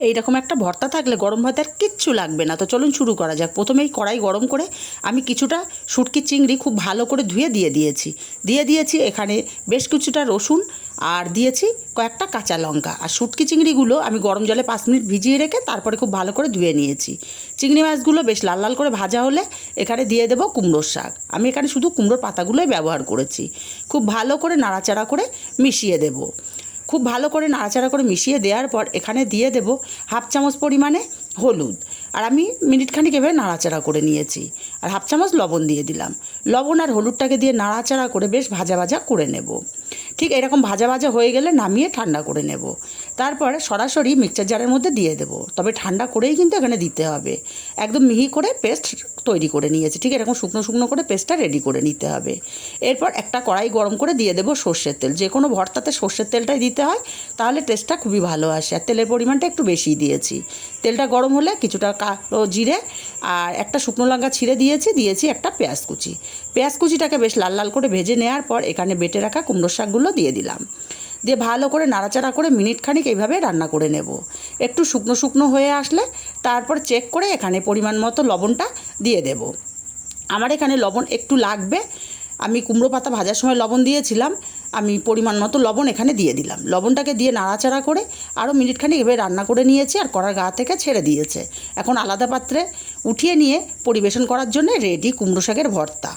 এইরকম একটা ভর্তা থাকলে গরম ভাতে আর কিচ্ছু লাগবে না। তো চলুন শুরু করা যাক। প্রথমেই কড়াই গরম করে আমি কিছুটা শুটকি চিংড়ি খুব ভালো করে ধুয়ে দিয়েছি এখানে বেশ কিছুটা রসুন আর দিয়েছি কয়েকটা কাঁচা লঙ্কা। আর শুটকি চিংড়িগুলো আমি গরম জলে 5 মিনিট ভিজিয়ে রেখে তারপরে খুব ভালো করে ধুয়ে নিয়েছি। চিংড়ি মাছগুলো বেশ লাল লাল করে ভাজা হলে এখানে দিয়ে দেবো কুমড়োর শাক। আমি এখানে শুধু কুমড়োর পাতাগুলোই ব্যবহার করেছি। খুব ভালো করে নাড়াচাড়া করে মিশিয়ে দেবো। খুব ভালো করে নাড়াচাড়া করে মিশিয়ে দেওয়ার পর এখানে দিয়ে দেব হাফ চামচ পরিমাণে হলুদ। আর আমি মিনিটখানিক এভাবে নাড়াচাড়া করে নিয়েছি। আর হাফ চামচ লবণ দিয়ে দিলাম। লবণ আর হলুদটাকে দিয়ে নাড়াচাড়া করে বেশ ভাজা ভাজা করে নেব। ঠিক এরকম ভাজা ভাজা হয়ে গেলে নামিয়ে ঠান্ডা করে নেব। তারপরে সরাসরি মিক্সচার জারের মধ্যে দিয়ে দেব। তবে ঠান্ডা করেই কিন্তু এখানে দিতে হবে। একদম মিহি করে পেস্ট তৈরি করে নিয়েছি। ঠিক এরকম শুকনো শুকনো করে পেস্টটা রেডি করে নিতে হবে। এরপর একটা কড়াই গরম করে দিয়ে দেবো সর্ষের তেল। যে কোনো ভর্তাতে সর্ষের তেলটাই দিতে হয়, তাহলে টেস্টটা খুবই ভালো আসে। আর তেলের পরিমাণটা একটু বেশিই দিয়েছি। তেলটা গরম হলে কিছুটা কালো জিরে আর একটা শুকনো লঙ্কা ছিঁড়ে দিয়েছি একটা পেঁয়াজ কুচি। পেঁয়াজ কুচিটাকে বেশ লাল লাল করে ভেজে নেওয়ার পর এখানে বেটে রাখা কুমড়োর শাকগুলো দিয়ে দিলাম। দিয়ে ভালো করে নাড়াচাড়া করে মিনিট খানিক এইভাবে রান্না করে নেব। একটু শুকনো শুকনো হয়ে আসলে তারপর চেক করে এখানে পরিমাণ মতো লবণটা দিয়ে দেব। আমার এখানে লবণ একটু লাগবে। আমি কুমড়ো পাতা ভাজার সময় লবণ দিয়েছিলাম। আমি পরিমাণ মতো লবণ এখানে দিয়ে দিলাম। লবণটাকে দিয়ে নাড়াচাড়া করে আরও মিনিটখানিক এভাবে রান্না করে নিয়েছি। আর কড়ার গা থেকে ছেড়ে দিয়েছে। এখন আলাদা পাত্রে উঠিয়ে নিয়ে পরিবেশন করার জন্য রেডি কুমড়ো শাকের ভর্তা।